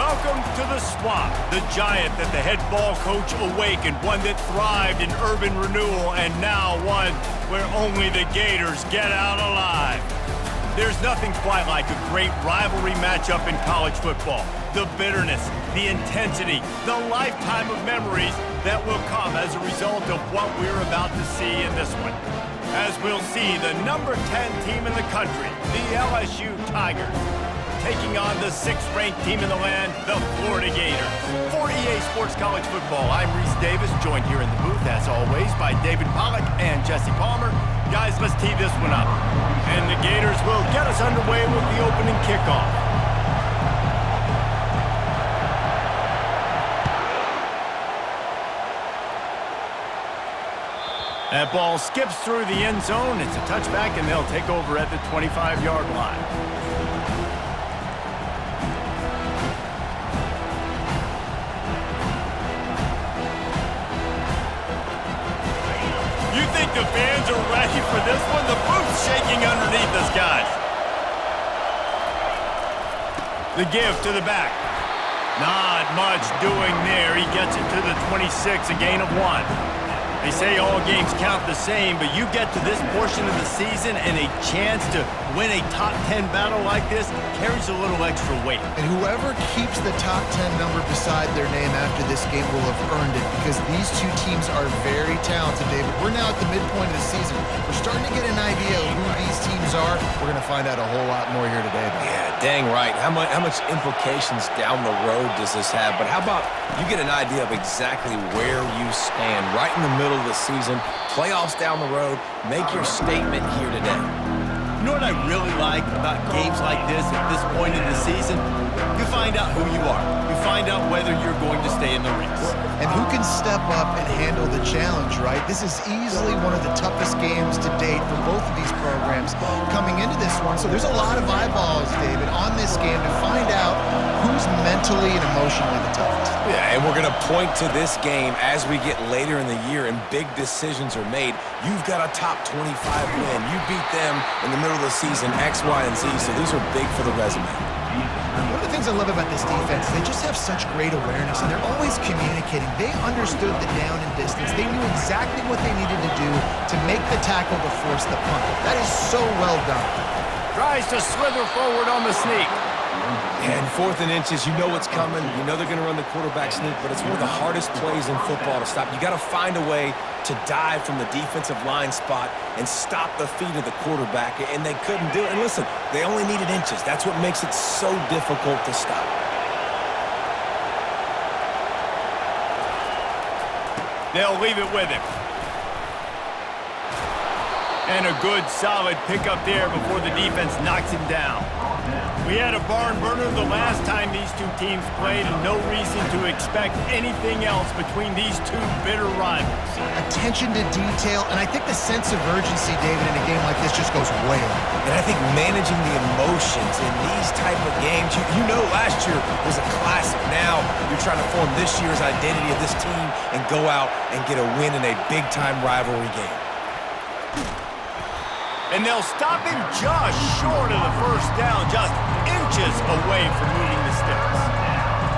Welcome to the Swamp, the giant that the head ball coach awakened, one that thrived in urban renewal, and now one where only the Gators get out alive. There's nothing quite like a great rivalry matchup in college football. The bitterness, the intensity, the lifetime of memories that will come as a result of what we're about to see in this one. As we'll see the number 10 team in the country, the LSU Tigers, taking on the 6th-ranked team in the land, the Florida Gators. For EA Sports College Football, I'm Reese Davis, joined here in the booth, as always, by David Pollack and Jesse Palmer. Guys, let's tee this one up. And the Gators will get us underway with the opening kickoff. That ball skips through the end zone. It's a touchback, and they'll take over at the 25-yard line. You think the fans are ready for this one? The booth's shaking underneath us, guys. The give to the back. Not much doing there. He gets it to the 26, a gain of 1. They say all games count the same, but you get to this portion of the season and a chance to win a top 10 battle like this carries a little extra weight. And whoever keeps the top 10 number beside their name after this game will have earned it, because these two teams are very talented, David. We're now at the midpoint of the season. We're starting to get an idea of who these teams are. We're going to find out a whole lot more here today. Yeah, dang right. How much implications down the road does this have? But how about you get an idea of exactly where you stand right in the middle of the season, playoffs down the road, make your statement here today. You know what I really like about games like this at this point in the season? You find out who you are. You find out whether you're going to stay in the race. And who can step up and handle the challenge, right? This is easily one of the toughest games to date for both of these programs coming into this one. So there's a lot of eyeballs, David, on this game to find out who's mentally and emotionally the toughest. Yeah, and we're going to point to this game as we get later in the year and big decisions are made. You've got a top 25 win. You beat them in the middle of the season, X, Y, and Z, so these are big for the resume. One of the things I love about this defense, they just have such great awareness, and they're always communicating. They understood the down and distance. They knew exactly what they needed to do to make the tackle to force the punt. That is so well done. Tries to slither forward on the sneak. And 4th and inches, you know what's coming. You know they're going to run the quarterback sneak, but it's one of the hardest plays in football to stop. You got to find a way to dive from the defensive line spot and stop the feet of the quarterback, and they couldn't do it. And listen, they only needed inches. That's what makes it so difficult to stop. They'll leave it with him. And a good, solid pickup there before the defense knocks him down. We had a barn burner the last time these two teams played, and no reason to expect anything else between these two bitter rivals. Attention to detail, and I think the sense of urgency, David, in a game like this just goes way up. And I think managing the emotions in these type of games, you know last year was a classic. Now you're trying to form this year's identity of this team and go out and get a win in a big-time rivalry game. And they'll stop him just short of the first down, just inches away from moving the sticks.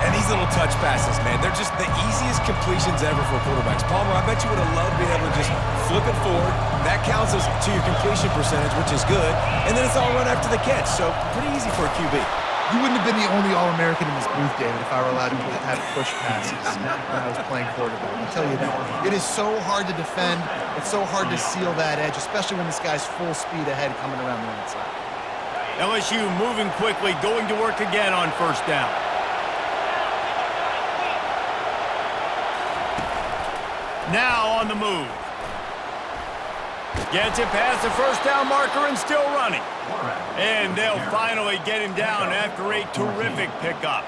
And these little touch passes, man, they're just the easiest completions ever for quarterbacks. Palmer, I bet you would have loved being able to just flip it forward. That counts as to your completion percentage, which is good. And then it's all run after the catch, so pretty easy for a QB. You wouldn't have been the only All-American in this booth, David, if I were allowed to have push passes when I was playing quarterback. I'll tell you that. It is so hard to defend. It's so hard to seal that edge, especially when this guy's full speed ahead coming around the outside. LSU moving quickly, going to work again on first down. Now on the move. Gets it past the first down marker and still running. And they'll finally get him down after a terrific pickup.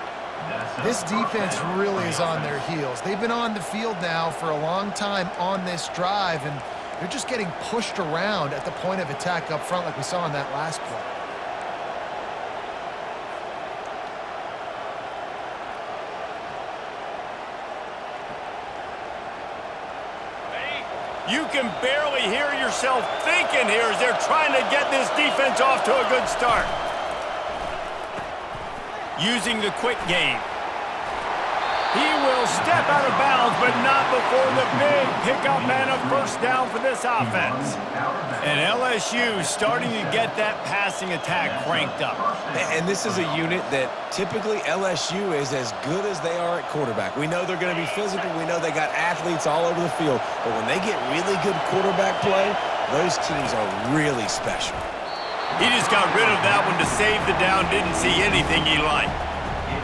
This defense really is on their heels. They've been on the field now for a long time on this drive, and they're just getting pushed around at the point of attack up front like we saw in that last play. You can barely hear yourself thinking here as they're trying to get this defense off to a good start. Using the quick game. He will step out of bounds, but not before the big pickup and a first down for this offense. And LSU starting to get that passing attack cranked up. And this is a unit that typically LSU is as good as they are at quarterback. We know they're going to be physical. We know they got athletes all over the field. But when they get really good quarterback play, those teams are really special. He just got rid of that one to save the down, didn't see anything he liked.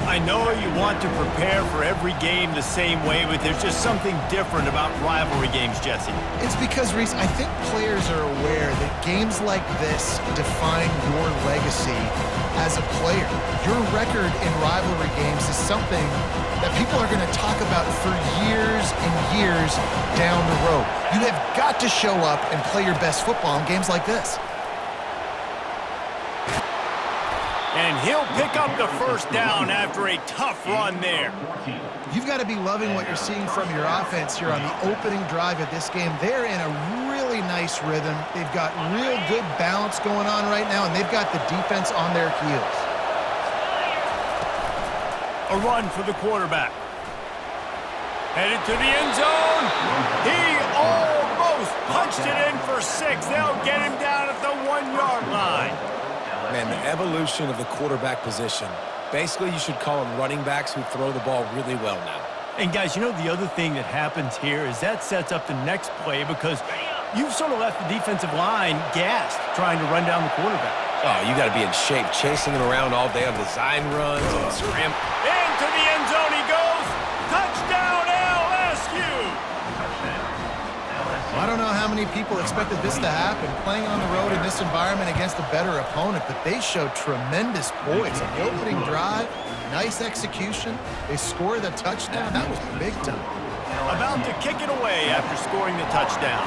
I know you want to prepare for every game the same way, but there's just something different about rivalry games, Jesse. It's because, Reese, I think players are aware that games like this define your legacy as a player. Your record in rivalry games is something that people are going to talk about for years and years down the road. You have got to show up and play your best football in games like this. And he'll pick up the first down after a tough run there. You've got to be loving what you're seeing from your offense here on the opening drive of this game. They're in a really nice rhythm. They've got real good balance going on right now, and they've got the defense on their heels. A run for the quarterback. Headed to the end zone. He almost punched it in for 6. They'll get him down at the 1-yard line. Man, the evolution of the quarterback position. Basically, you should call them running backs who throw the ball really well now. And guys, you know the other thing that happens here is that sets up the next play because you've sort of left the defensive line gassed trying to run down the quarterback. Oh, you got to be in shape, chasing him around all day on design runs and scram. Into the end zone he goes. Touchdown LSU! I don't know how many people expected this to happen, playing on the road in this environment against a better opponent, but they showed tremendous poise on the opening drive. Nice execution. They scored the touchdown. That was big time. About to kick it away after scoring the touchdown.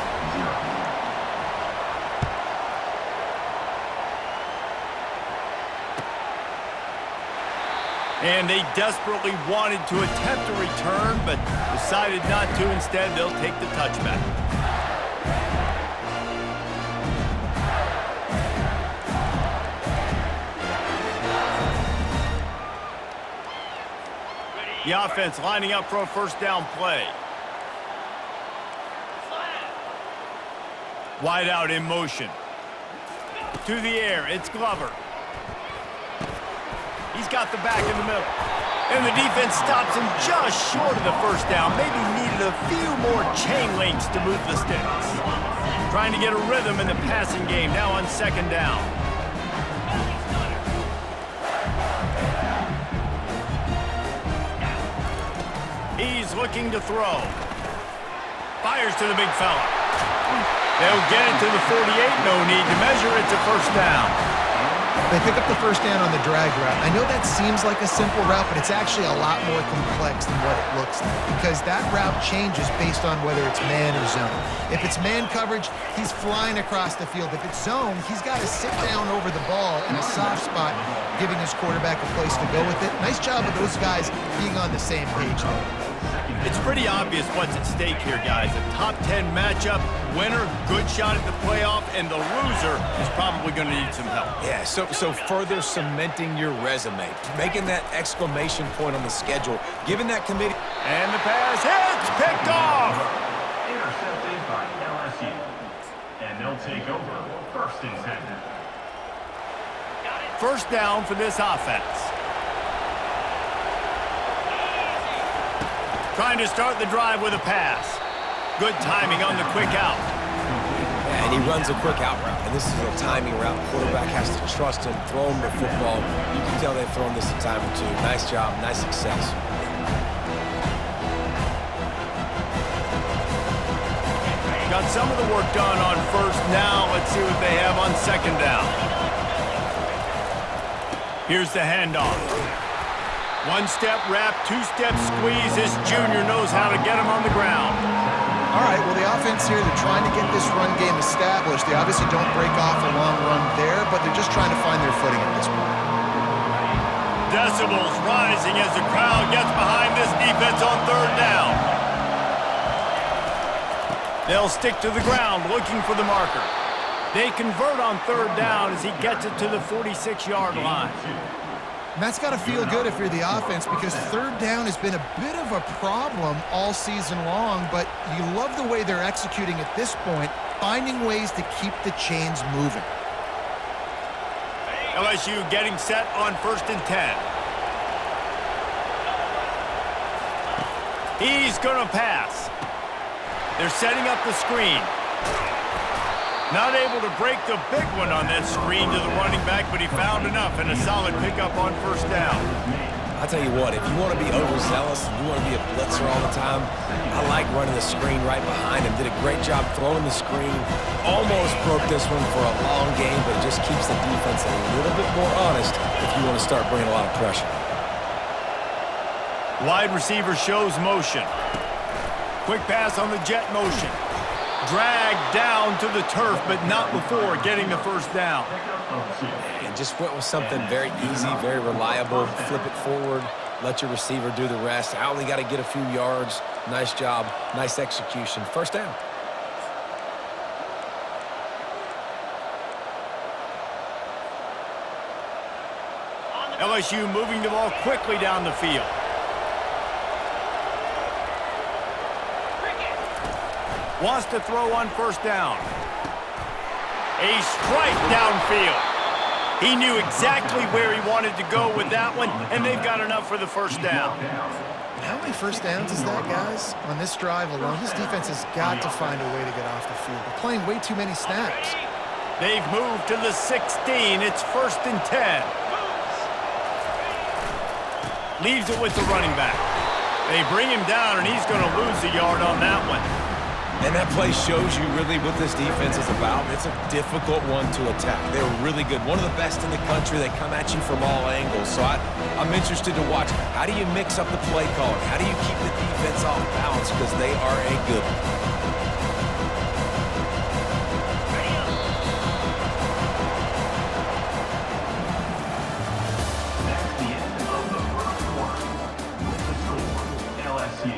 And they desperately wanted to attempt a return, but decided not to. Instead, they'll take the touchback. The offense lining up for a first down play. Wide out in motion. To the air, it's Glover. He's got the back in the middle. And the defense stops him just short of the first down. Maybe needed a few more chain links to move the sticks. Trying to get a rhythm in the passing game, now on second down. He's looking to throw. Fires to the big fella. They'll get it to the 48. No need to measure. It's a first down. They pick up the first down on the drag route. I know that seems like a simple route, but it's actually a lot more complex than what it looks like because that route changes based on whether it's man or zone. If it's man coverage, he's flying across the field. If it's zone, he's got to sit down over the ball in a soft spot, giving his quarterback a place to go with it. Nice job of those guys being on the same page there. It's pretty obvious what's at stake here, guys. A top 10 matchup, winner, good shot at the playoff, and the loser is probably going to need some help. Yeah, so further cementing your resume, making that exclamation point on the schedule, giving that committee. And the pass hits, picked off. Intercepted by LSU. And they'll take over first and 10. First down for this offense. Trying to start the drive with a pass. Good timing on the quick out. Yeah, and he runs a quick out route, and this is a timing route. Quarterback has to trust him, throw him the football. You can tell they've thrown this a time or two. Nice job, nice success. Got some of the work done on first. Now let's see what they have on second down. Here's the handoff. One-step wrap, two-step squeeze. This junior knows how to get him on the ground. All right, well, the offense here, they're trying to get this run game established. They obviously don't break off a long run there, but they're just trying to find their footing at this point. Decibels rising as the crowd gets behind this defense on third down. They'll stick to the ground looking for the marker. They convert on third down as he gets it to the 46-yard line. And that's got to feel good if you're the offense, because third down has been a bit of a problem all season long, but you love the way they're executing at this point, finding ways to keep the chains moving. LSU getting set on 1st and 10. He's going to pass. They're setting up the screen. Not able to break the big one on that screen to the running back, but he found enough and a solid pickup on 1st down. I'll tell you what, if you want to be overzealous and you want to be a blitzer all the time, I like running the screen right behind him. Did a great job throwing the screen. Almost broke this one for a long game, but it just keeps the defense a little bit more honest if you want to start bringing a lot of pressure. Wide receiver shows motion. Quick pass on the jet motion. Dragged down to the turf, but not before getting the 1st down. And just went with something very easy, very reliable. Flip it forward, let your receiver do the rest. I only got to get a few yards. Nice job, nice execution. 1st down. LSU moving the ball quickly down the field. Wants to throw on 1st down. A strike downfield. He knew exactly where he wanted to go with that one, and they've got enough for the 1st down. And how many 1st downs is that, guys? On this drive alone, this defense has got to find a way to get off the field. They're playing way too many snaps. They've moved to the 16. It's 1st and 10. Leaves it with the running back. They bring him down, and he's going to lose a yard on that one. And that play shows you really what this defense is about. It's a difficult one to attack. They're really good. One of the best in the country. They come at you from all angles. So I'm interested to watch. How do you mix up the play calling? How do you keep the defense off balance? Because they are a good one. That's the end of the 1st quarter. With the score, LSU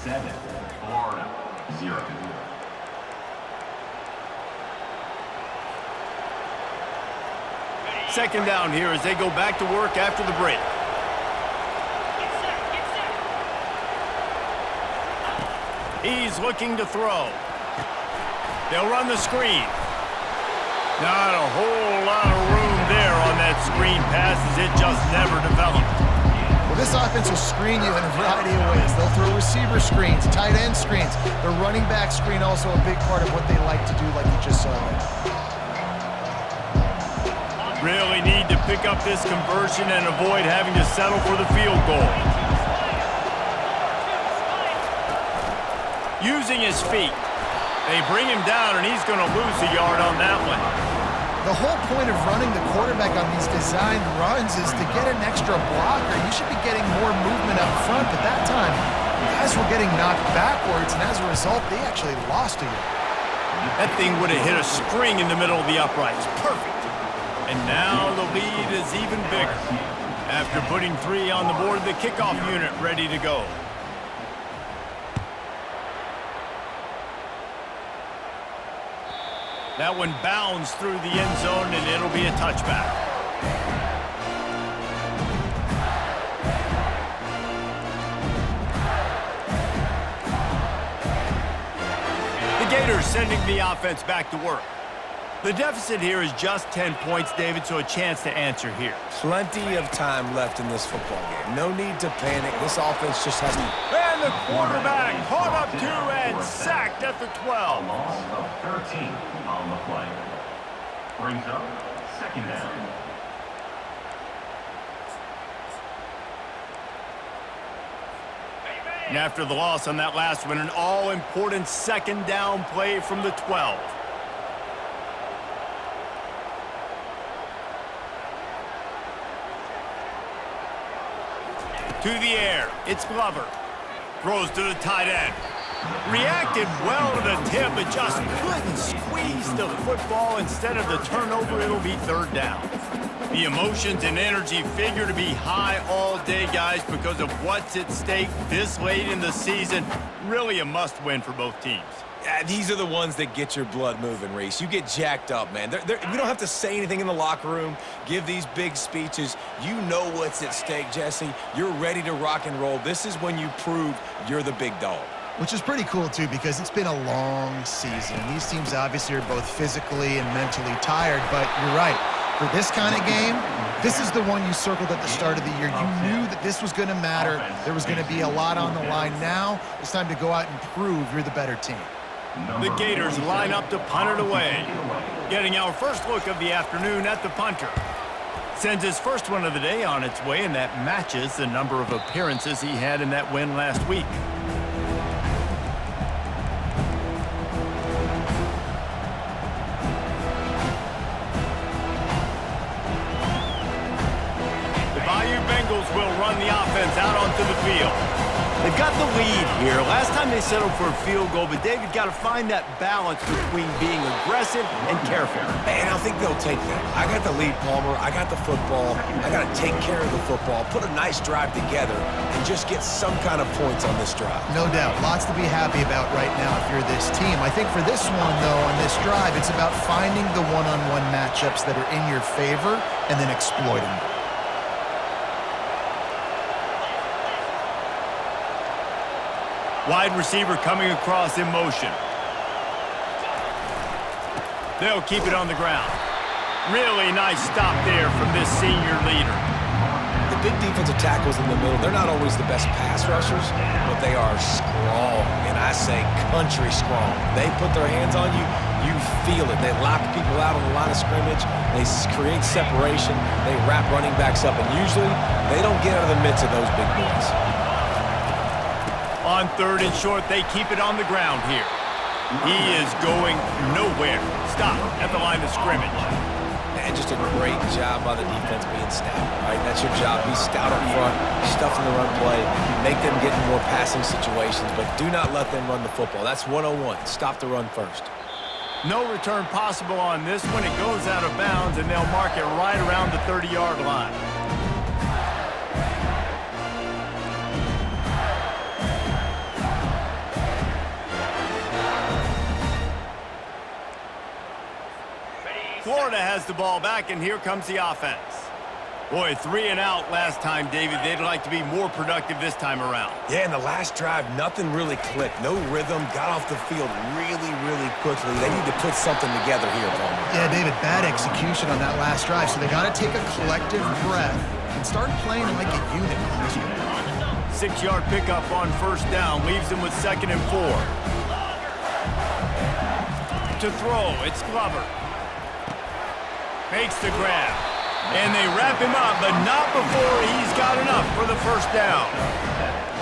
7, Florida 0. Second down here as they go back to work after the break. He's looking to throw. They'll run the screen. Not a whole lot of room there on that screen pass as it just never developed. Well, this offense will screen you in a variety of ways. They'll throw receiver screens, tight end screens. The running back screen also a big part of what they like to do, like you just saw there. Really need to pick up this conversion and avoid having to settle for the field goal. Using his feet. They bring him down, and he's going to lose a yard on that one. The whole point of running the quarterback on these designed runs is to get an extra blocker. You should be getting more movement up front, but that time, guys were getting knocked backwards, and as a result, they actually lost a yard. That thing would have hit a string in the middle of the uprights. Perfect. And now the lead is even bigger. After putting 3 on the board, the kickoff unit ready to go. That one bounds through the end zone, and it'll be a touchback. The Gators sending the offense back to work. The deficit here is just 10 points, David, so a chance to answer here. Plenty of time left in this football game. No need to panic. This offense just has to... And the quarterback caught up to and sacked at the 12. A loss of 13 on the play. Brings up 2nd down. And after the loss on that last one, an all-important 2nd down play from the 12. To the air, it's Glover. Throws to the tight end. Reacted well to the tip, but just couldn't squeeze the football. Instead of the turnover, it'll be 3rd down. The emotions and energy figure to be high all day, guys, because of what's at stake this late in the season. Really a must-win for both teams. Yeah, these are the ones that get your blood moving, Reese. You get jacked up, man. We don't have to say anything in the locker room, give these big speeches. You know what's at stake, Jesse. You're ready to rock and roll. This is when you prove you're the big dog. Which is pretty cool, too, because it's been a long season. These teams obviously are both physically and mentally tired, but you're right. For this kind of game, this is the one you circled at the start of the year. You knew that this was going to matter. There was going to be a lot on the line. Now it's time to go out and prove you're the better team. The Gators line up to punt it away. Getting our first look of the afternoon at the punter. Sends his first one of the day on its way, and that matches the number of appearances he had in that win last week. The Bayou Bengals will run the offense out onto the field. They've got the lead here. Last time they settled for a field goal, but David got to find that balance between being aggressive and careful. And I think they'll take that. I got the lead, Palmer. I got the football. I got to take care of the football, put a nice drive together, and just get some kind of points on this drive. No doubt. Lots to be happy about right now if you're this team. I think for this one, though, on this drive, it's about finding the one-on-one matchups that are in your favor and then exploiting them. Wide receiver coming across in motion. They'll keep it on the ground. Really nice stop there from this senior leader. The big defensive tackles in the middle, they're not always the best pass rushers, but they are strong, and I say country strong. They put their hands on you, you feel it. They lock people out on the line of scrimmage. They create separation. They wrap running backs up, and usually they don't get out of the midst of those big boys. On third and short, they keep it on the ground here. He is going nowhere. Stop at the line of scrimmage. And just a great job by the defense being stout, right? That's your job. Be stout up front, stuff in the run play, make them get in more passing situations, but do not let them run the football. That's 101. Stop the run first. No return possible on this one. It goes out of bounds, and they'll mark it right around the 30-yard line. Florida has the ball back, and here comes the offense. Boy, 3 and out last time, David. They'd like to be more productive this time around. Yeah, in the last drive, nothing really clicked. No rhythm, got off the field really, really quickly. They need to put something together here, Palmer. Yeah, David, bad execution on that last drive, so they got to take a collective breath and start playing like a unit on this one. 6-yard pickup on first down leaves them with 2nd and 4. To throw, it's Glover. Makes the grab. And they wrap him up, but not before he's got enough for the first down.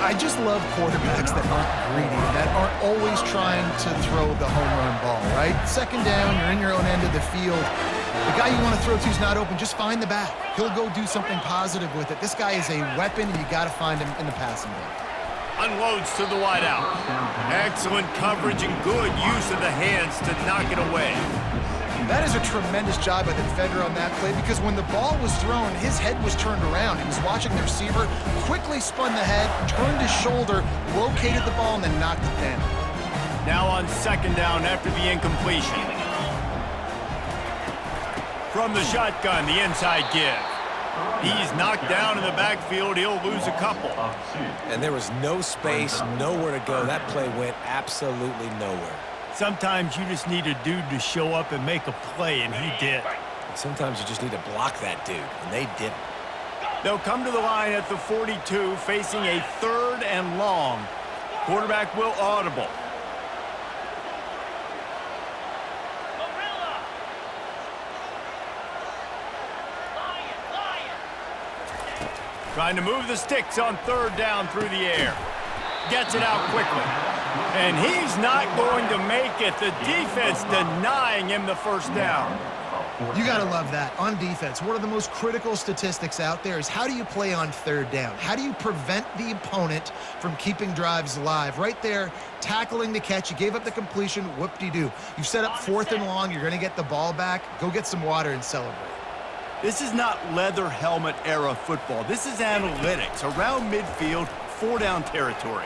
I just love quarterbacks that aren't greedy, that aren't always trying to throw the home run ball, right? 2nd down, you're in your own end of the field. The guy you want to throw to is not open. Just find the back. He'll go do something positive with it. This guy is a weapon, and you got to find him in the passing game. Unloads to the wideout. Excellent coverage and good use of the hands to knock it away. That is a tremendous job by the defender on that play, because when the ball was thrown, his head was turned around. He was watching the receiver, quickly spun the head, turned his shoulder, located the ball, and then knocked it down. Now on 2nd down after the incompletion. From the shotgun, the inside give. He's knocked down in the backfield. He'll lose a couple. And there was no space, nowhere to go. That play went absolutely nowhere. Sometimes you just need a dude to show up and make a play, and he did. And sometimes you just need to block that dude, and they didn't. They'll come to the line at the 42, facing a 3rd and long. Quarterback will audible. Trying to move the sticks on 3rd down through the air. Gets it out quickly. And he's not going to make it. The defense denying him the first down. You got to love that. On defense, one of the most critical statistics out there is how do you play on 3rd down? How do you prevent the opponent from keeping drives alive? Right there, tackling the catch. You gave up the completion. Whoop-de-doo. You've set up 4th and long. You're going to get the ball back. Go get some water and celebrate. This is not leather helmet era football. This is analytics. Around midfield, 4-down territory.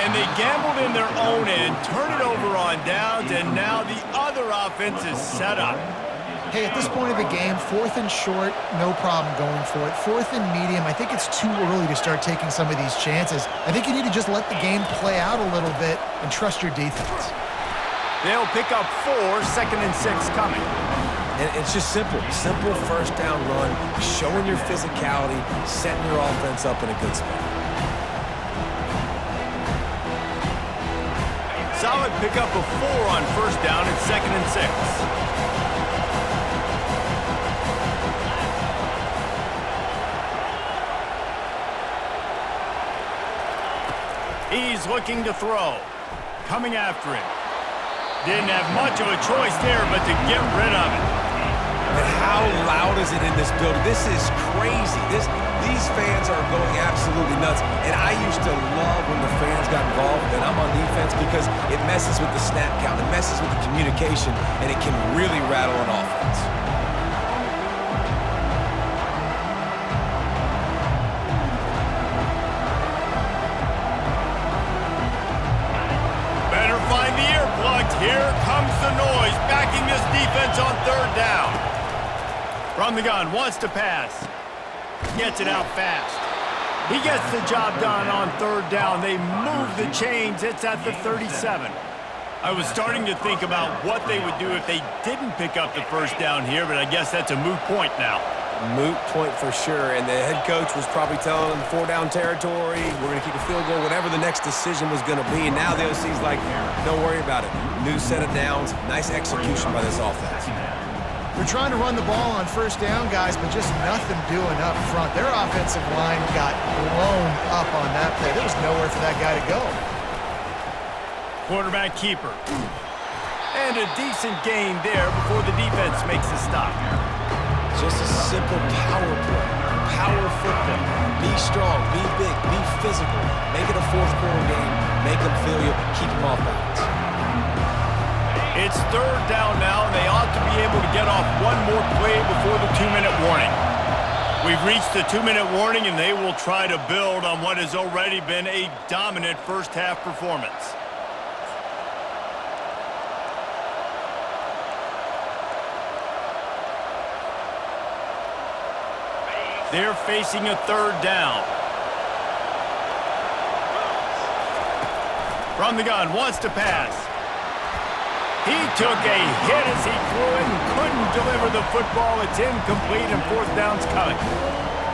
And they gambled in their own end, turn it over on downs, and now the other offense is set up. Hey, at this point of the game, 4th and short, no problem going for it. 4th and medium, I think it's too early to start taking some of these chances. I think you need to just let the game play out a little bit and trust your defense. They'll pick up 4, 2nd and 6 coming. And it's just simple. Simple first down run, showing your physicality, setting your offense up in a good spot. Solid pickup of 4 on first down and 2nd and 6. He's looking to throw. Coming after him. Didn't have much of a choice there but to get rid of it. And how loud is it in this building? This is crazy. These fans are going absolutely nuts. And I used to love when the fans got involved, and I'm on defense, because it messes with the snap count, it messes with the communication, and it can really rattle an offense. Better find the earplugs. Here comes the noise, backing this defense on 3rd down. From the gun, wants to pass. Gets it out fast. He gets the job done on 3rd down. They move the chains. It's at the 37. I was starting to think about what they would do if they didn't pick up the first down here, but I guess that's a moot point now. Moot point for sure, and the head coach was probably telling them 4-down territory, we're going to keep a field goal, whatever the next decision was going to be, and now the OC's like, don't worry about it. New set of downs, nice execution by this offense. They're trying to run the ball on first down, guys, but just nothing doing up front. Their offensive line got blown up on that play. There was nowhere for that guy to go. Quarterback keeper. And a decent gain there before the defense makes a stop. Just a simple power play. Power football. Be strong, be big, be physical. Make it a 4th quarter game. Make them feel you. Keep them off balance. It's 3rd down now, and they ought to be able to get off one more play before the 2-minute warning. We've reached the 2-minute warning, and they will try to build on what has already been a dominant first-half performance. They're facing a 3rd down. From the gun, wants to pass. He took a hit as he threw it and couldn't deliver the football. It's incomplete, and 4th down's coming.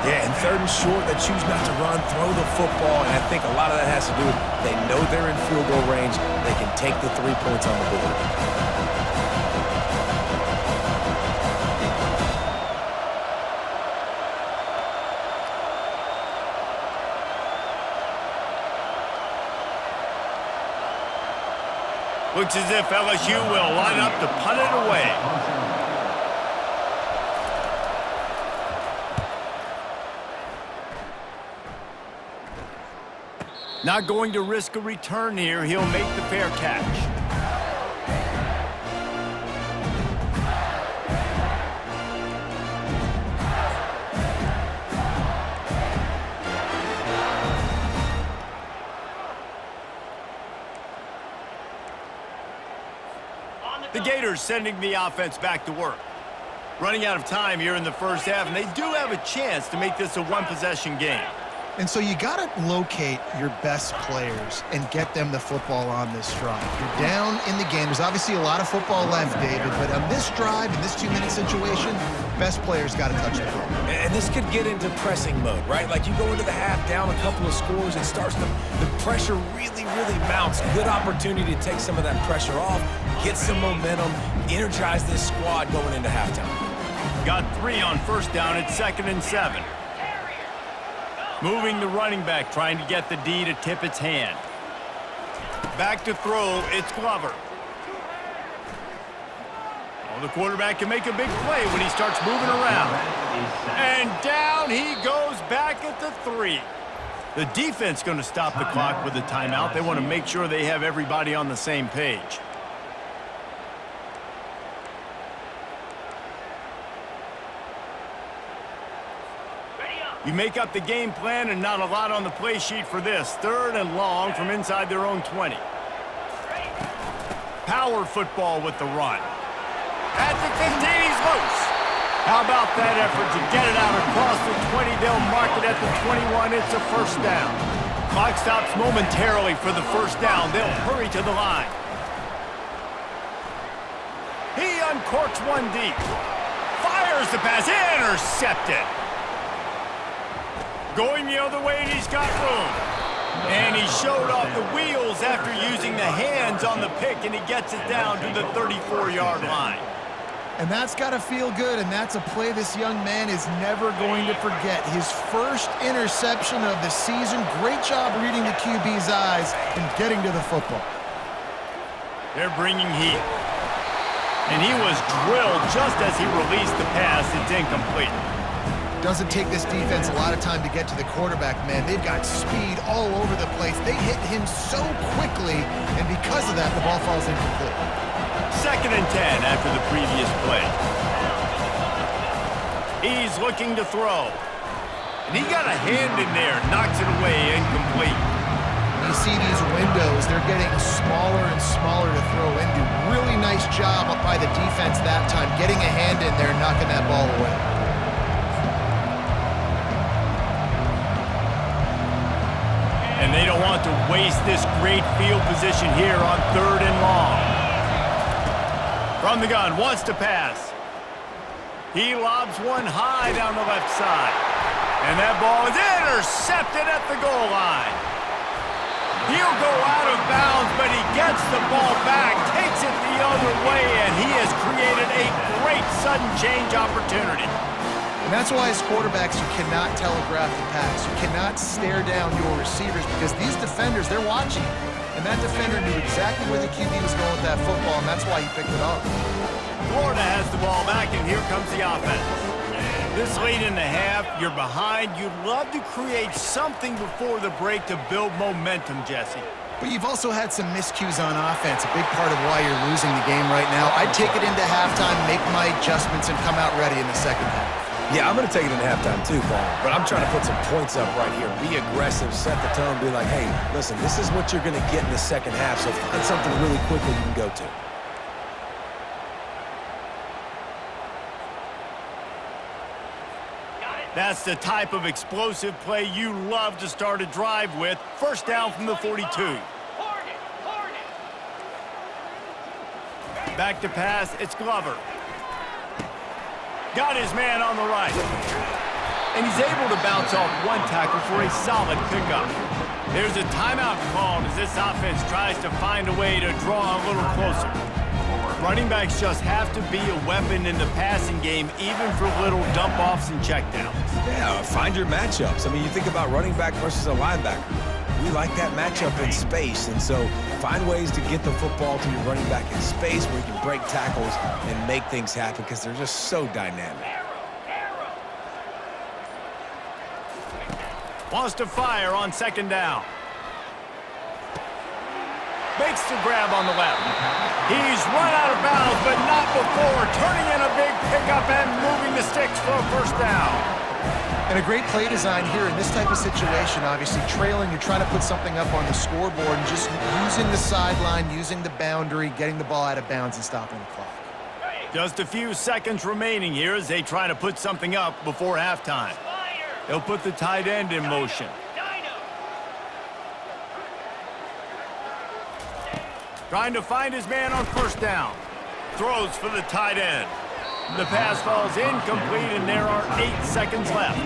Yeah, and 3rd and short, they choose not to run, throw the football, and I think a lot of that has to do with they know they're in field goal range. They can take the 3 points on the board. Looks as if LSU will line up to punt it away. Not going to risk a return here. He'll make the fair catch. The Gators sending the offense back to work. Running out of time here in the first half, and they do have a chance to make this a one-possession game. And so you got to locate your best players and get them the football on this drive. You're down in the game. There's obviously a lot of football left, David, but on this drive, in this 2-minute situation, best players got to touch the ball. And this could get into pressing mode, right? Like you go into the half down a couple of scores, it starts to, the pressure really mounts. Good opportunity to take some of that pressure off, get some momentum, energize this squad going into halftime. Got 3 on first down at 2nd and 7. Moving the running back, trying to get the D to tip its hand. Back to throw, it's Glover. Oh, the quarterback can make a big play when he starts moving around. And down he goes back at the 3. The defense going to stop the clock with a timeout. They want to make sure they have everybody on the same page. You make up the game plan and not a lot on the play sheet for this. 3rd and long from inside their own 20. Power football with the run. At the 15, he's loose. How about that effort to get it out across the 20? They'll mark it at the 21. It's a first down. Clock stops momentarily for the first down. They'll hurry to the line. He uncorks one deep. Fires the pass. Intercepted. Going the other way, and he's got room. And he showed off the wheels after using the hands on the pick, and he gets it down to the 34-yard line. And that's got to feel good, and that's a play this young man is never going to forget. His first interception of the season. Great job reading the QB's eyes and getting to the football. They're bringing heat. And he was drilled just as he released the pass. It's incomplete. Doesn't take this defense a lot of time to get to the quarterback, man. They've got speed all over the place. They hit him so quickly, and because of that, the ball falls incomplete. 2nd and 10 after the previous play. He's looking to throw. And he got a hand in there, knocks it away, incomplete. You see these windows, they're getting smaller and smaller to throw into. Really nice job up by the defense that time, getting a hand in there, knocking that ball away. And they don't want to waste this great field position here on 3rd and long. From the gun, wants to pass. He lobs one high down the left side. And that ball is intercepted at the goal line. He'll go out of bounds, but he gets the ball back, takes it the other way, and he has created a great sudden change opportunity. And that's why as quarterbacks, you cannot telegraph the pass. You cannot stare down your receivers because these defenders, they're watching. And that defender knew exactly where the QB was going with that football, and that's why he picked it off. Florida has the ball back, and here comes the offense. This late in the half, you're behind. You'd love to create something before the break to build momentum, Jesse. But you've also had some miscues on offense, a big part of why you're losing the game right now. I'd take it into halftime, make my adjustments, and come out ready in the second half. Yeah, I'm going to take it in halftime too, Paul. But I'm trying to put some points up right here. Be aggressive, set the tone, be like, hey, listen, this is what you're going to get in the second half, so find something really quickly you can go to. That's the type of explosive play you love to start a drive with. First down from the 42. Back to pass, it's Glover. Got his man on the right. And he's able to bounce off one tackle for a solid pickup. There's a timeout called as this offense tries to find a way to draw a little closer. Running backs just have to be a weapon in the passing game, even for little dump-offs and checkdowns. Yeah, find your matchups. I mean, you think about running back versus a linebacker. We like that matchup in space, and so find ways to get the football to your running back in space where you can break tackles and make things happen because they're just so dynamic. Wants to fire on 2nd down. Makes the grab on the left. He's run out of bounds, but not before. Turning in a big pickup and moving the sticks for a first down. And a great play design here in this type of situation, obviously trailing, you're trying to put something up on the scoreboard and just using the sideline, using the boundary, getting the ball out of bounds and stopping the clock. Just a few seconds remaining here as they try to put something up before halftime. They'll put the tight end in motion. Trying to find his man on first down. Throws for the tight end. The pass falls incomplete, and there are 8 seconds left.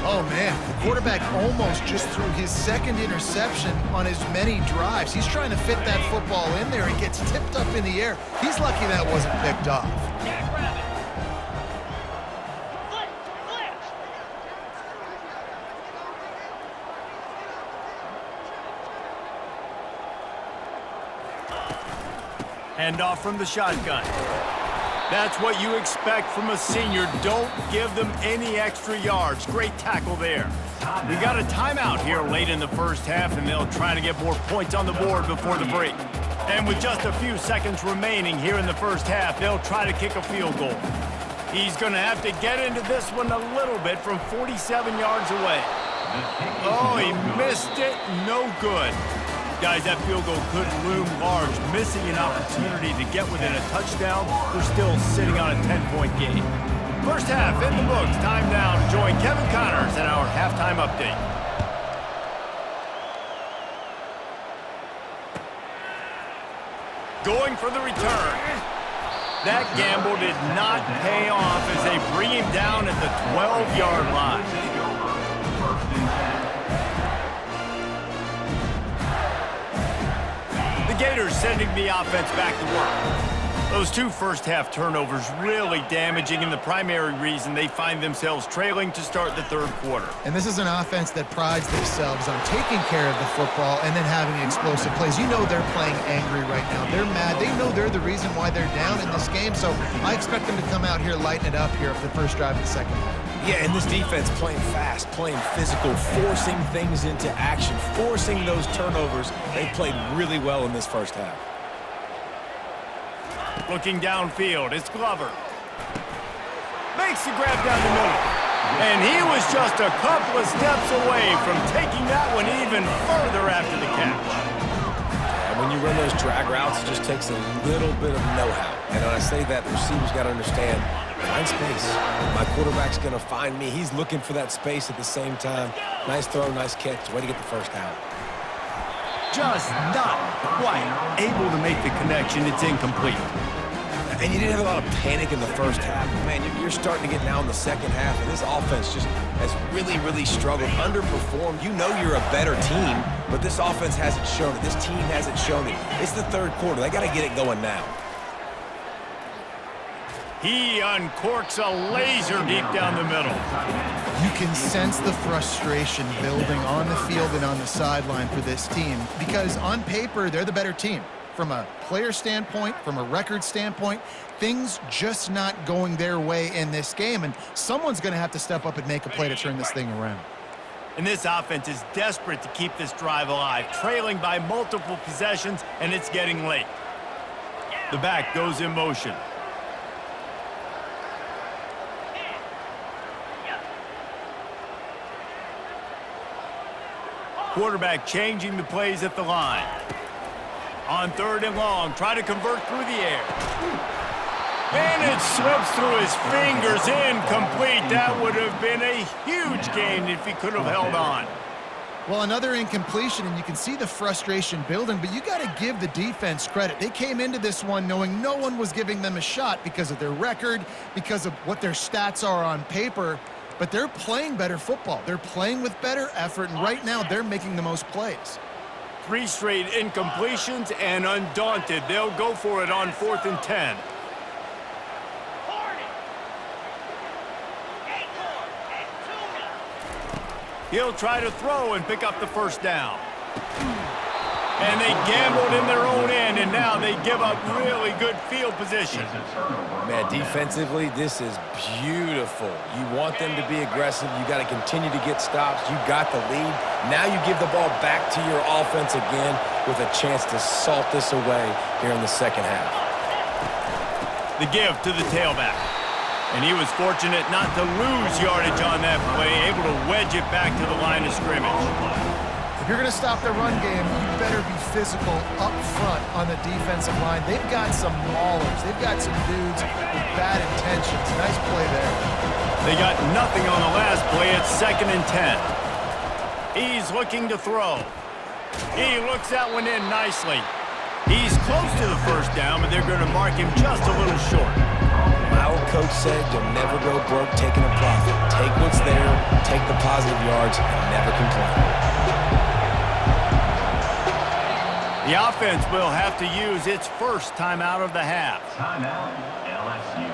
Oh, man, the quarterback almost just threw his second interception on as many drives. He's trying to fit that football in there and gets tipped up in the air. He's lucky that wasn't picked off. Handoff from the shotgun. That's what you expect from a senior. Don't give them any extra yards. Great tackle there. We got a timeout here late in the first half, and they'll try to get more points on the board before the break. And with just a few seconds remaining here in the first half, they'll try to kick a field goal. He's going to have to get into this one a little bit from 47 yards away. Oh, he missed it. No good. Guys, that field goal could loom large. Missing an opportunity to get within a touchdown. They're still sitting on a 10-point game. First half in the books. Time now to join Kevin Connors in our halftime update. Going for the return. That gamble did not pay off as they bring him down at the 12-yard line. The Gators sending the offense back to work. Those two first-half turnovers really damaging, and the primary reason they find themselves trailing to start the third quarter. And this is an offense that prides themselves on taking care of the football and then having explosive plays. You know they're playing angry right now. They're mad. They know they're the reason why they're down in this game, so I expect them to come out here, lighten it up here for the first drive of the second half. Yeah, and this defense playing fast, playing physical, forcing things into action, forcing those turnovers. They played really well in this first half. Looking downfield, it's Glover. Makes the grab down the middle. And he was just a couple of steps away from taking that one even further after the catch. And when you run those drag routes, it just takes a little bit of know-how. And when I say that, the receiver's got to understand, find space. My quarterback's going to find me. He's looking for that space at the same time. Nice throw, nice catch. Way to get the first down. Just not quite able to make the connection. It's incomplete. And you didn't have a lot of panic in the first half. Man, you're starting to get now in the second half, and this offense just has really, really struggled, underperformed. You know you're a better team, but this offense hasn't shown it. This team hasn't shown it. It's the third quarter. They got to get it going now. He uncorks a laser deep down the middle. You can sense the frustration building on the field and on the sideline for this team because on paper, they're the better team. From a player standpoint, from a record standpoint, things just not going their way in this game, and someone's going to have to step up and make a play to turn this thing around. And this offense is desperate to keep this drive alive, trailing by multiple possessions, and it's getting late. The back goes in motion. Quarterback changing the plays at the line. On third and long, try to convert through the air. And it slips through his fingers, incomplete. That would have been a huge gain if he could have held on. Well, another incompletion, and you can see the frustration building, but you got to give the defense credit. They came into this one knowing no one was giving them a shot because of their record, because of what their stats are on paper, but they're playing better football. They're playing with better effort, and right now they're making the most plays. 3 straight incompletions, and undaunted, they'll go for it on 4th and 10. He'll try to throw and pick up the first down. And they gambled in their own end, and now they give up really good field position. Man, defensively, this is beautiful. You want them to be aggressive. You got to continue to get stops. You got the lead. Now you give the ball back to your offense again with a chance to salt this away here in the second half. The give to the tailback. And he was fortunate not to lose yardage on that play, able to wedge it back to the line of scrimmage. If you're going to stop the run game, you better be physical up front on the defensive line. They've got some maulers. They've got some dudes with bad intentions. Nice play there. They got nothing on the last play. It's 2nd and 10. He's looking to throw. He looks that one in nicely. He's close to the first down, but they're going to mark him just a little short. My old coach said you'll never go broke taking a profit. Take what's there, take the positive yards, and never complain. The offense will have to use its first timeout of the half. Timeout, LSU.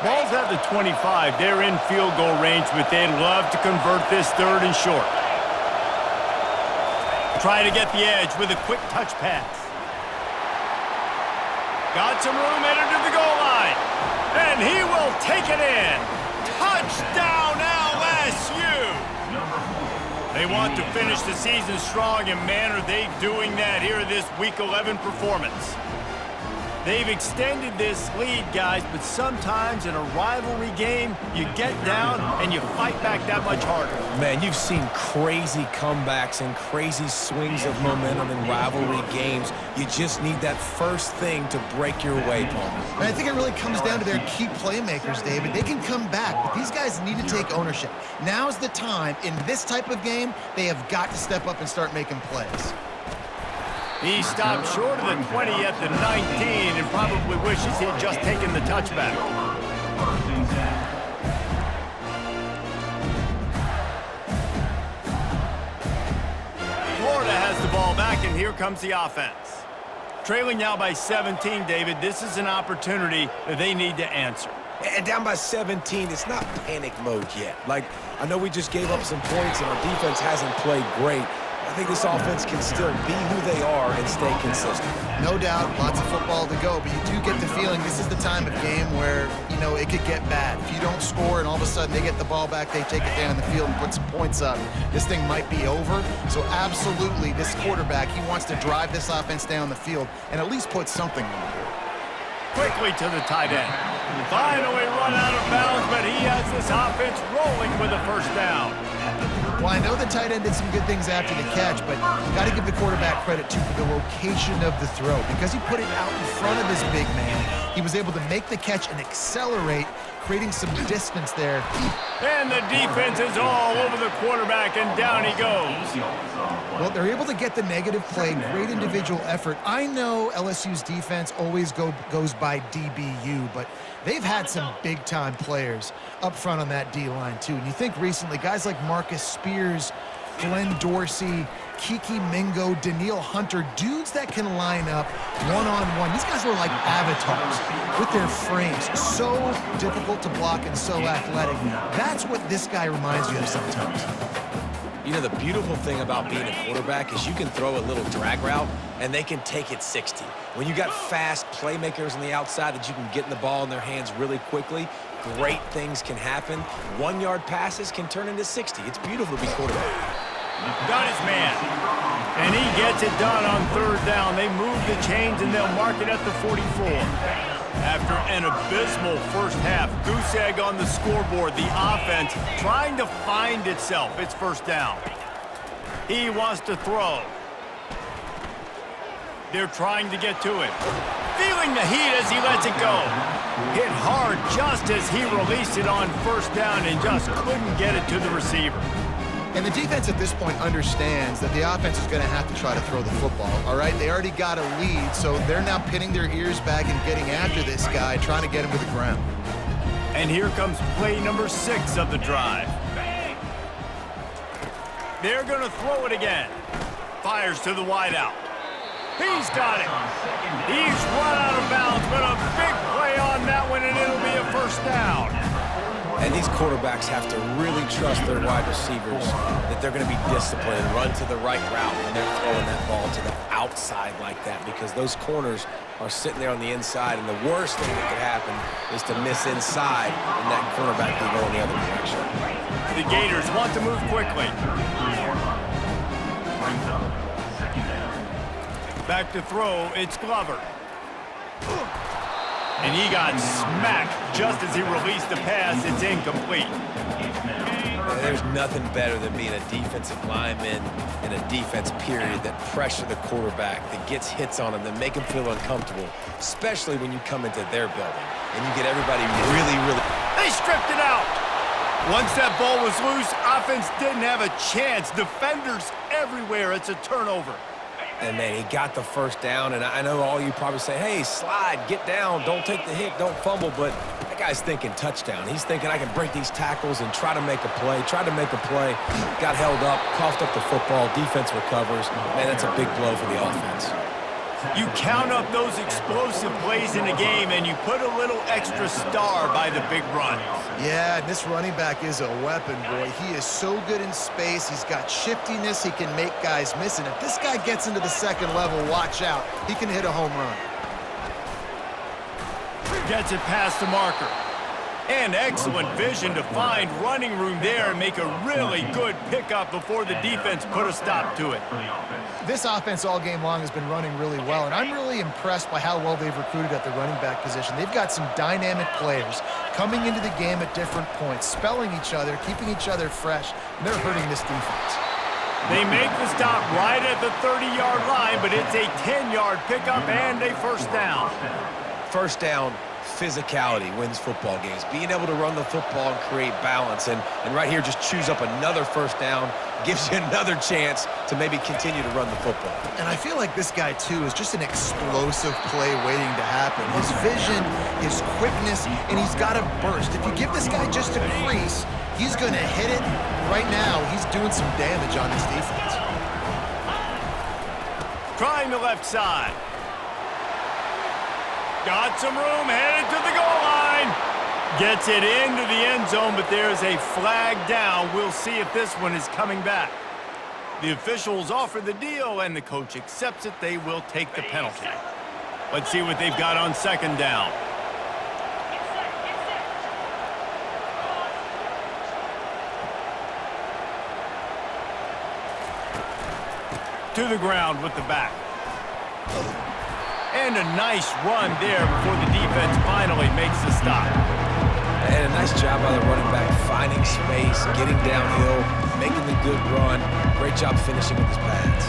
Ball's at the 25. They're in field goal range, but they'd love to convert this 3rd and short. Try to get the edge with a quick touch pass. Got some room headed to the goal line. And he will take it in. Touchdown LSU! They want to finish the season strong, and man, are they doing that here in this Week 11 performance. They've extended this lead, guys, but sometimes in a rivalry game, you get down and you fight back that much harder. Man, you've seen crazy comebacks and crazy swings of momentum in rivalry games. You just need that first thing to break your way, Paul. And I think it really comes down to their key playmakers, David. They can come back, but these guys need to take ownership. Now's the time. In this type of game, they have got to step up and start making plays. He stopped short of the 20 at the 19 and probably wishes he had just taken the touchback. Florida has the ball back, and here comes the offense. Trailing now by 17, David, this is an opportunity that they need to answer. And down by 17, it's not panic mode yet. Like, I know we just gave up some points and our defense hasn't played great. I think this offense can still be who they are and stay consistent. No doubt, lots of football to go, but you do get the feeling this is the time of game where, you know, it could get bad. If you don't score and all of a sudden they get the ball back, they take it down the field and put some points up, this thing might be over. So absolutely, this quarterback, he wants to drive this offense down the field and at least put something on the board. Quickly to the tight end. Finally run out of bounds, but he has this offense rolling with a first down. Well, I know the tight end did some good things after the catch, but got to give the quarterback credit, too, for the location of the throw. Because he put it out in front of his big man, he was able to make the catch and accelerate, creating some distance there. And the defense is all over the quarterback, and down he goes. Well, they're able to get the negative play, great individual effort. I know LSU's defense always goes by DBU, but they've had some big-time players up front on that D-line, too. And you think recently, guys like Marcus Spears, Glenn Dorsey, Kiki Mingo, Daniil Hunter, dudes that can line up one-on-one. These guys are like avatars with their frames. So difficult to block and so athletic. That's what this guy reminds you of sometimes. You know, the beautiful thing about being a quarterback is you can throw a little drag route and they can take it 60. When you got fast playmakers on the outside that you can get in the ball in their hands really quickly, great things can happen. 1-yard passes can turn into 60. It's beautiful to be quarterback. Got his man. And he gets it done on third down. They move the chains and they'll mark it at the 44. After an abysmal first half, goose egg on the scoreboard, the offense trying to find itself. It's first down. He wants to throw. They're trying to get to it. Feeling the heat as he lets it go. Hit hard just as he released it on first down and just couldn't get it to the receiver. And the defense at this point understands that the offense is going to have to try to throw the football, all right? They already got a lead, so they're now pinning their ears back and getting after this guy, trying to get him to the ground. And here comes play number 6 of the drive. They're going to throw it again. Fires to the wideout. He's got it. He's run out of bounds, but a big play on that one, and it'll be a first down. And these quarterbacks have to really trust their wide receivers that they're going to be disciplined and run to the right route when they're throwing that ball to the outside like that, because those corners are sitting there on the inside, and the worst thing that could happen is to miss inside and that cornerback can go in the other direction. The Gators want to move quickly. Back to throw, it's Glover. And he got smacked just as he released the pass. It's incomplete. There's nothing better than being a defensive lineman in a defense period that pressure the quarterback, that gets hits on him, that make him feel uncomfortable, especially when you come into their building and you get everybody really... They stripped it out. Once that ball was loose, offense didn't have a chance. Defenders everywhere. It's a turnover. And man, he got the first down, and I know all you probably say, hey, slide, get down, don't take the hit, don't fumble, but that guy's thinking touchdown. He's thinking I can break these tackles and try to make a play, got held up, coughed up the football, defense recovers. Man, that's a big blow for the offense. You count up those explosive plays in a game, and you put a little extra star by the big run. Yeah, this running back is a weapon, boy. He is so good in space. He's got shiftiness. He can make guys miss. And if this guy gets into the second level, watch out. He can hit a home run. Gets it past the marker. And excellent vision to find running room there and make a really good pickup before the defense put a stop to it. This offense all game long has been running really well, and I'm really impressed by how well they've recruited at the running back position. They've got some dynamic players coming into the game at different points, spelling each other, keeping each other fresh, and they're hurting this defense. They make the stop right at the 30-yard line, but it's a 10-yard pickup and a first down. First down, physicality wins football games. Being able to run the football and create balance, and right here just choose up another first down, gives you another chance to maybe continue to run the football. And I feel like this guy, too, is just an explosive play waiting to happen. His vision, his quickness, and he's got a burst. If you give this guy just a crease, he's going to hit it. Right now, he's doing some damage on this defense. Trying the left side. Got some room, headed to the goal line. Gets it into the end zone, but there's a flag down. We'll see if this one is coming back. The officials offer the deal, and the coach accepts it. They will take the penalty. Let's see what they've got on second down. To the ground with the back. And a nice run there before the defense finally makes the stop. And a nice job by the running back, finding space, getting downhill, making the good run. Great job finishing with his pads.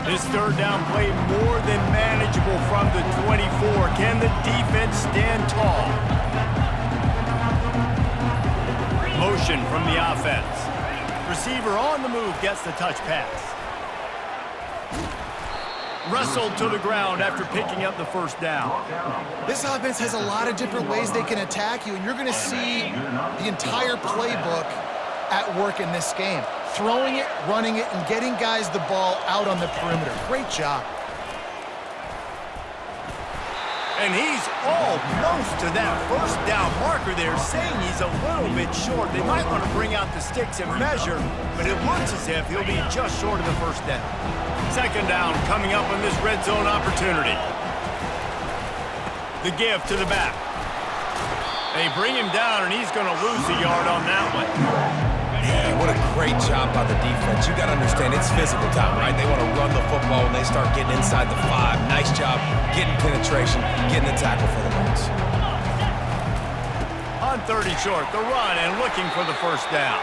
This third down play more than manageable from the 24. Can the defense stand tall? Motion from the offense. Receiver on the move gets the touch pass. Wrestled to the ground after picking up the first down. This offense has a lot of different ways they can attack you, and you're going to see the entire playbook at work in this game. Throwing it, running it, and getting guys the ball out on the perimeter. Great job. And he's almost to that first down marker there, saying he's a little bit short. They might want to bring out the sticks and measure, but it looks as if he'll be just short of the first down. Second down coming up on this red zone opportunity. The give to the back. They bring him down, and he's going to lose a yard on that one. Yeah, what a great job by the defense. You got to understand, it's physical time, right? They want to run the football when they start getting inside the 5. Nice job getting penetration, getting the tackle for the loss. On 30 short, the run and looking for the first down.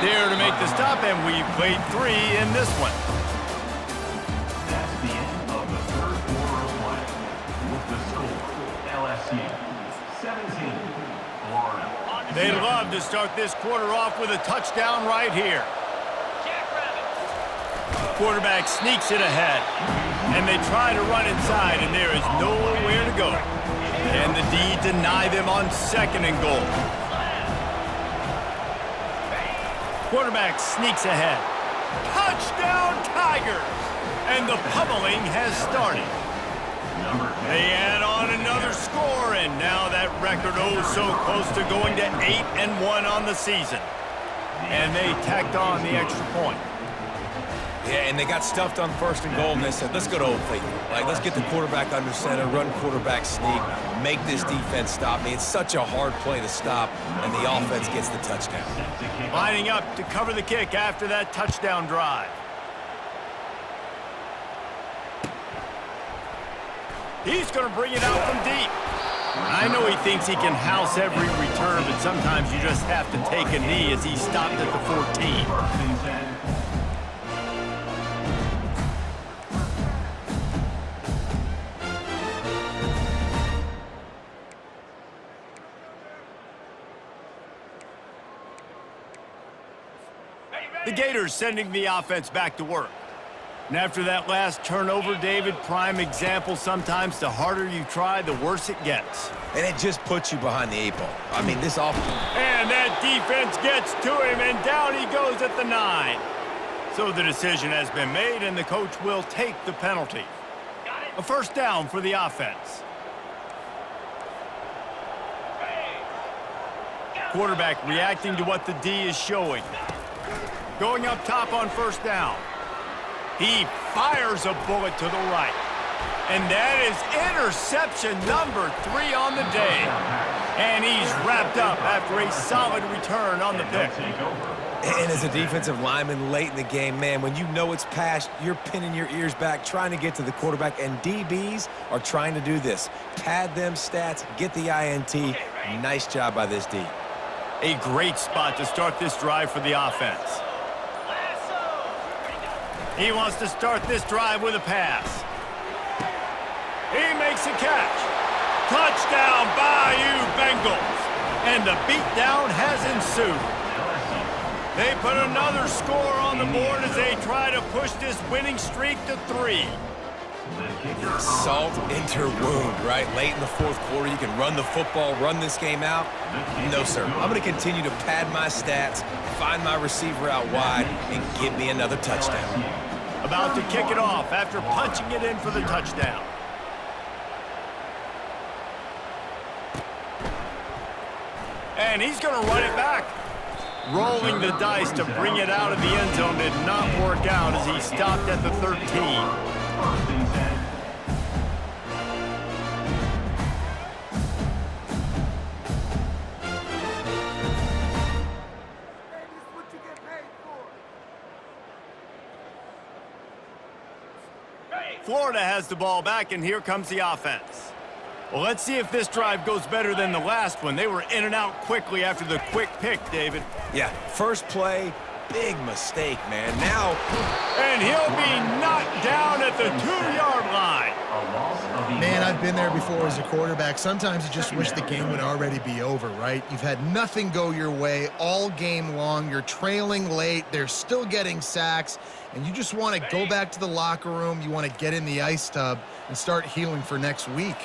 There to make the stop, and we've played 3 in this one. That's the end of the third quarter of play. With the score, LSU 17, Florida. They'd love to start this quarter off with a touchdown right here. Quarterback sneaks it ahead, and they try to run inside, and there is nowhere to go. And the D deny them on second and goal. Quarterback sneaks ahead. Touchdown Tigers! And the pummeling has started. They add on another score, and now that record so close to going to 8-1 on the season. And they tacked on the extra point. Yeah, and they got stuffed on first and goal, and they said, let's go to Old Faithful. Like, let's get the quarterback under center, run quarterback sneak, make this defense stop me. It's such a hard play to stop, and the offense gets the touchdown. Lining up to cover the kick after that touchdown drive. He's going to bring it out from deep. I know he thinks he can house every return, but sometimes you just have to take a knee as he stopped at the 14. The Gators sending the offense back to work. And after that last turnover, David, prime example, sometimes the harder you try, the worse it gets. And it just puts you behind the 8 ball. I mean, this offense. And that defense gets to him, and down he goes at the 9. So the decision has been made, and the coach will take the penalty. A first down for the offense. Quarterback reacting to what the D is showing. Going up top on first down. He fires a bullet to the right. And that is interception number 3 on the day. And he's wrapped up after a solid return on the pick. And as a defensive lineman late in the game, man, when you know it's past, you're pinning your ears back, trying to get to the quarterback, and DBs are trying to do this. Pad them stats, get the INT. Nice job by this D. A great spot to start this drive for the offense. He wants to start this drive with a pass. He makes a catch. Touchdown, Bayou Bengals. And the beatdown has ensued. They put another score on the board as they try to push this winning streak to 3. Salt into wound, right? Late in the fourth quarter, you can run the football, run this game out. No, sir. I'm going to continue to pad my stats, find my receiver out wide, and give me another touchdown. About to kick it off after punching it in for the touchdown. And he's going to run it back. Rolling the dice to bring it out of the end zone did not work out as he stopped at the 13. Florida has the ball back, and here comes the offense. Well, let's see if this drive goes better than the last one. They were in and out quickly after the quick pick, David. Yeah, first play, big mistake, man. Now, and he'll be knocked down at the 2-yard line. Man, I've been there before as a quarterback. Sometimes you just wish the game would already be over, right? You've had nothing go your way all game long. You're trailing late. They're still getting sacks. And you just want to go back to the locker room. You want to get in the ice tub and start healing for next week.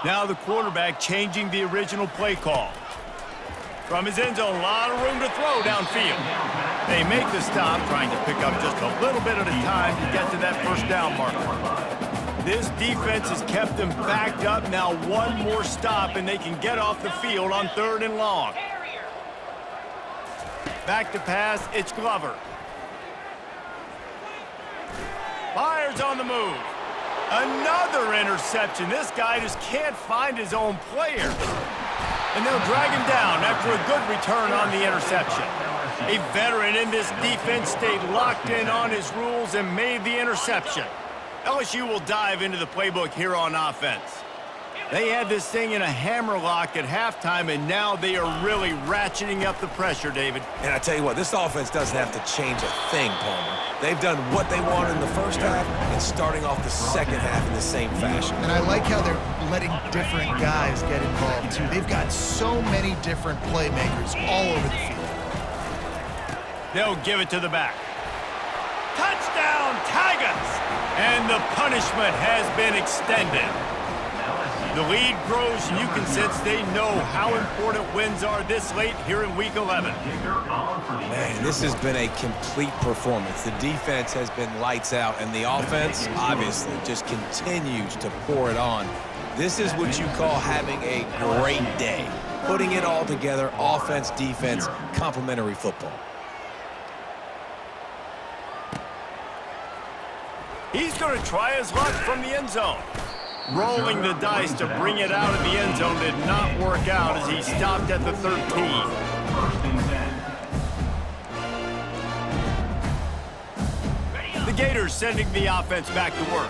Now the quarterback changing the original play call. From his end zone, a lot of room to throw downfield. They make the stop, trying to pick up just a little bit at a time to get to that first down marker. This defense has kept them backed up. Now one more stop, and they can get off the field on 3rd and long. Back to pass, it's Glover. Fires on the move. Another interception. This guy just can't find his own players. And they'll drag him down after a good return on the interception. A veteran in this defense stayed locked in on his rules and made the interception. LSU will dive into the playbook here on offense. They had this thing in a hammerlock at halftime, and now they are really ratcheting up the pressure, David. And I tell you what, this offense doesn't have to change a thing, Palmer. They've done what they wanted in the first half and starting off the second half in the same fashion. And I like how they're letting different guys get involved, too. They've got so many different playmakers all over the field. They'll give it to the back. Touchdown, Tigers! And the punishment has been extended. The lead grows, and you can sense they know how important wins are this late here in Week 11. Man, this has been a complete performance. The defense has been lights out, and the offense, obviously, just continues to pour it on. This is what you call having a great day. Putting it all together, offense, defense, complementary football. He's going to try his luck from the end zone. Rolling the dice to bring it out of the end zone did not work out as he stopped at the 13. The Gators sending the offense back to work.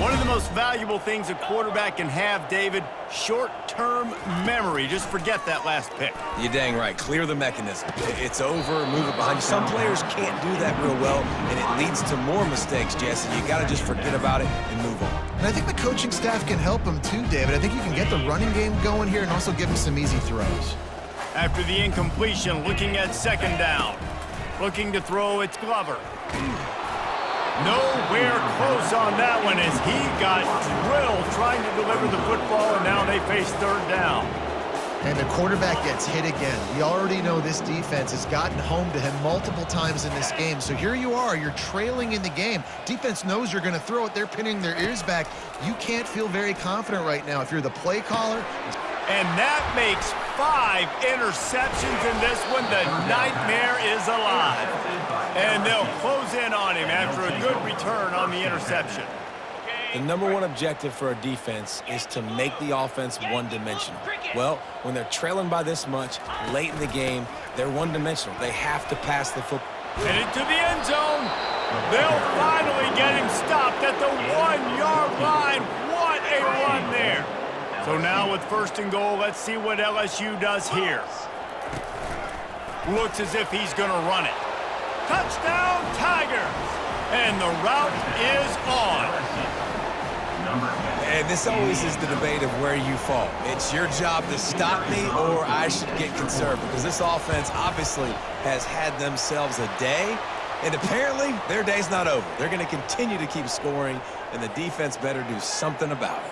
One of the most valuable things a quarterback can have, David, short-term memory. Just forget that last pick. You're dang right. Clear the mechanism. It's over, move it behind you. Some players can't do that real well, and it leads to more mistakes, Jesse. You got to just forget about it and move on. And I think the coaching staff can help him too, David. I think you can get the running game going here and also give him some easy throws. After the incompletion, looking at 2nd down. Looking to throw, it's Glover. Nowhere close on that one as he got drilled trying to deliver the football, and now they face 3rd down. And the quarterback gets hit again. We already know this defense has gotten home to him multiple times in this game. So here you are, you're trailing in the game. Defense knows you're going to throw it. They're pinning their ears back. You can't feel very confident right now if you're the play caller. And that makes 5 interceptions in this one. The nightmare is alive. And they'll close in on him after a good return on the interception. The number one objective for a defense is to make the offense one-dimensional. Well, when they're trailing by this much late in the game, they're one-dimensional. They have to pass the football. And into the end zone. They'll finally get him stopped at the 1-yard line. What a run there. So now with 1st and goal, let's see what LSU does here. Looks as if he's going to run it. Touchdown, Tigers! And the route is on. And this always is the debate of where you fall. It's your job to stop me or I should get conservative, because this offense obviously has had themselves a day, and apparently their day's not over. They're going to continue to keep scoring, and the defense better do something about it.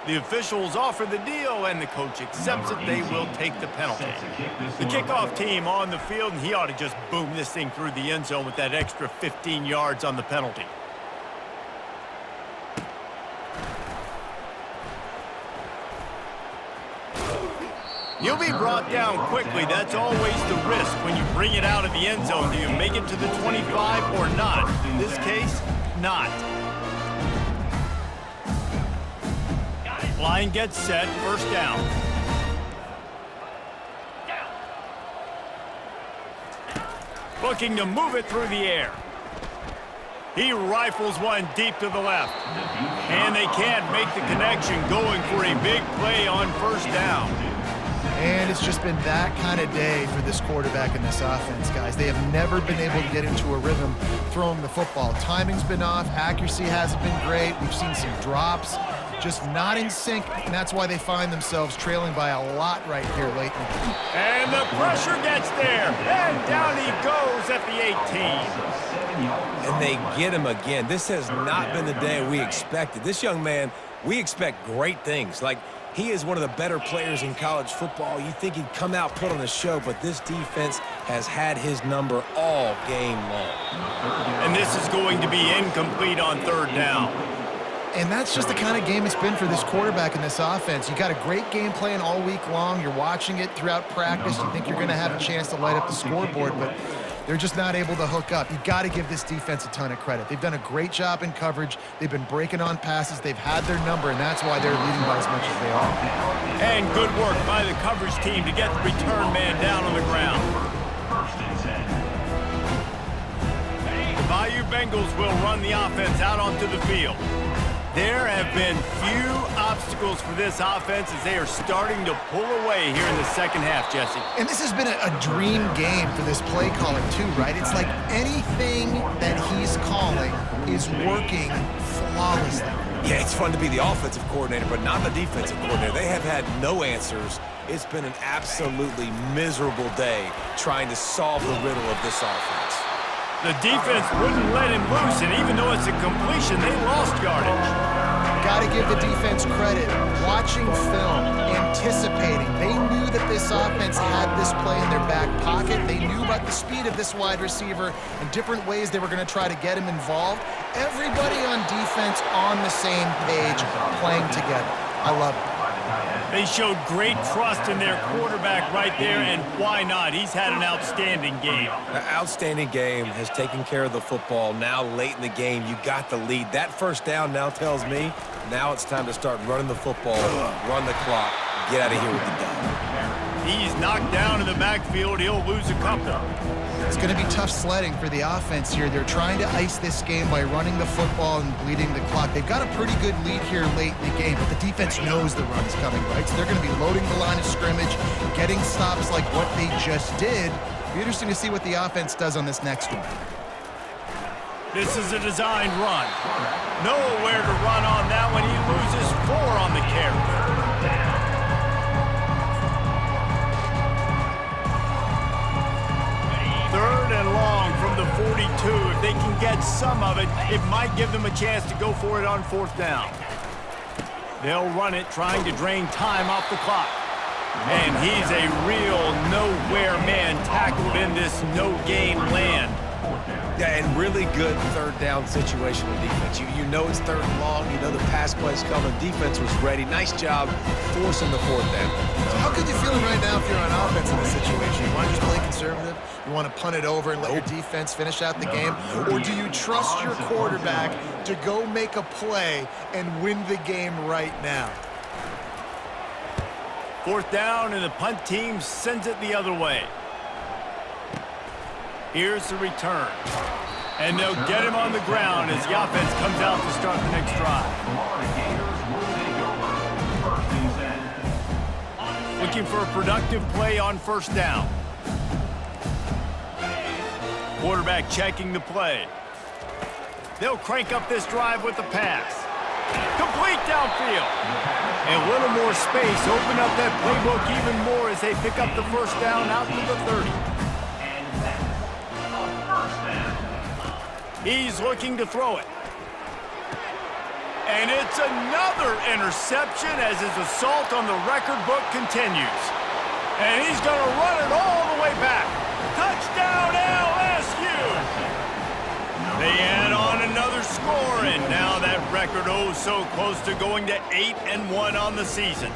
The officials offer the deal, and the coach accepts it. They will take the penalty. The kickoff team on the field, and he ought to just boom this thing through the end zone with that extra 15 yards on the penalty. You'll be brought down quickly. That's always the risk when you bring it out of the end zone. Do you make it to the 25 or not? In this case, not. Line gets set, 1st down. Looking to move it through the air. He rifles one deep to the left. And they can't make the connection, going for a big play on 1st down. And it's just been that kind of day for this quarterback and this offense, guys. They have never been able to get into a rhythm throwing the football. Timing's been off. Accuracy hasn't been great. We've seen some drops. Just not in sync, and that's why they find themselves trailing by a lot right here late in the game. And the pressure gets there, and down he goes at the 18. And they get him again. This has not been the day we expected. This young man, we expect great things. Like, he is one of the better players in college football. You think he'd come out, put on a show, but this defense has had his number all game long. And this is going to be incomplete on 3rd down. And that's just the kind of game it's been for this quarterback and this offense. You got a great game plan all week long. You're watching it throughout practice. You think you're going to have a chance to light up the scoreboard, but they're just not able to hook up. You got to give this defense a ton of credit. They've done a great job in coverage. They've been breaking on passes. They've had their number, and that's why they're leading by as much as they are. And good work by the coverage team to get the return man down on the ground. The Bayou Bengals will run the offense out onto the field. There have been few obstacles for this offense as they are starting to pull away here in the 2nd half, Jesse. And this has been a dream game for this play caller too, right? It's like anything that he's calling is working flawlessly. Yeah, it's fun to be the offensive coordinator, but not the defensive coordinator. They have had no answers. It's been an absolutely miserable day trying to solve the riddle of this offense. The defense wouldn't let him loose, and even though it's a completion, they lost yardage. Got to give the defense credit. Watching film, anticipating. They knew that this offense had this play in their back pocket. They knew about the speed of this wide receiver and different ways they were going to try to get him involved. Everybody on defense on the same page, playing together. I love it. They showed great trust in their quarterback right there, and why not? He's had an outstanding game. An outstanding game, has taken care of the football. Now late in the game, you got the lead. That 1st down now tells me now it's time to start running the football, run the clock, get out of here with the dub. He's knocked down in the backfield. He'll lose a couple. It's going to be tough sledding for the offense here. They're trying to ice this game by running the football and bleeding the clock. They've got a pretty good lead here late in the game, but the defense knows the run's coming, right? So they're going to be loading the line of scrimmage, getting stops like what they just did. It'll be interesting to see what the offense does on this next one. This is a designed run. Nowhere to run on that one. He loses 4 on the carry. From the 42, if they can get some of it, it might give them a chance to go for it on 4th down. They'll run it, trying to drain time off the clock. And he's a real nowhere man tackled in this no-game land. Yeah, and really good third down situational defense. You know it's third and long. You know the pass play's coming. Defense was ready. Nice job forcing the fourth down. So how good you feeling right now if you're on offense in this situation? You want to just play conservative? You want to punt it over and let your defense finish out the game? Or do you trust your quarterback to go make a play and win the game right now? Fourth down, and the punt team sends it the other way. Here's the return. And they'll get him on the ground as the offense comes out to start the next drive. Looking for a productive play on first down. Quarterback checking the play. They'll crank up this drive with the pass. Complete downfield. And a little more space. Open up that playbook even more as they pick up the first down out to the 30. He's looking to throw it. And it's another interception as his assault on the record book continues. And he's going to run it all the way back. Touchdown LSU! They add on another score, and now that record so close to going to 8-1 on the season.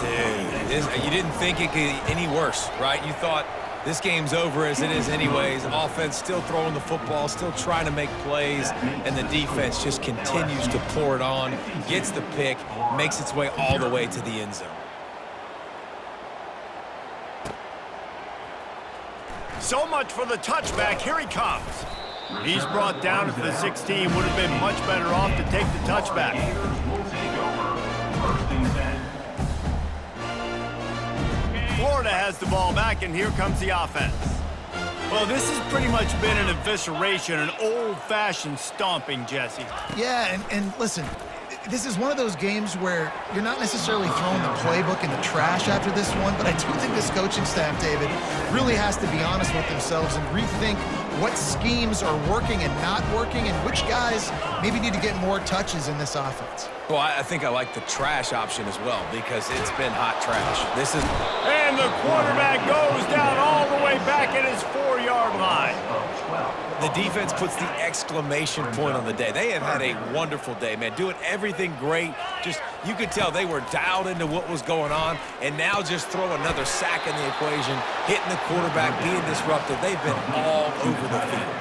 Dude, you didn't think it could get any worse, right? You thought this game's over as it is anyways. Offense still throwing the football, still trying to make plays, and the defense just continues to pour it on, gets the pick, makes its way all the way to the end zone. So much for the touchback. Here he comes. He's brought down to the 16. Would have been much better off to take the touchback. Florida has the ball back, and here comes the offense. Well, this has pretty much been an evisceration, an old-fashioned stomping, Jesse. Yeah, and listen, this is one of those games where you're not necessarily throwing the playbook in the trash after this one, but I do think this coaching staff, David, really has to be honest with themselves and rethink what schemes are working and not working and which guys maybe need to get more touches in this offense. Well, I think I like the trash option as well because it's been hot trash. And the quarterback goes down all the way back at his 4-yard line. The defense puts the exclamation point on the day. They have had a wonderful day, man, doing everything great. Just, you could tell they were dialed into what was going on, and now just throw another sack in the equation, hitting the quarterback, being disruptive. They've been all over the field.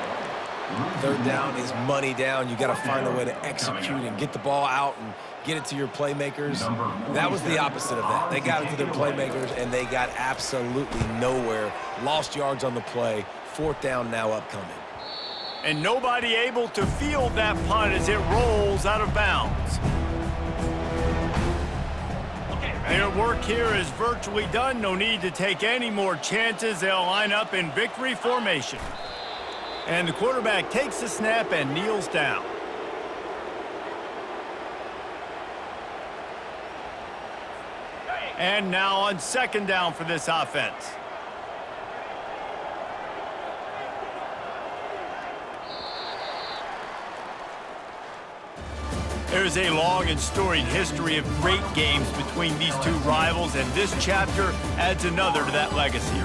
Third down is money down. You got to find a way to execute and get the ball out and get it to your playmakers. That was the opposite of that. They got it to their playmakers, and they got absolutely nowhere. Lost yards on the play. Fourth down now upcoming. And nobody able to field that punt as it rolls out of bounds. Their work here is virtually done. No need to take any more chances. They'll line up in victory formation. And the quarterback takes the snap and kneels down. And now on second down for this offense. There's a long and storied history of great games between these two rivals, and this chapter adds another to that legacy.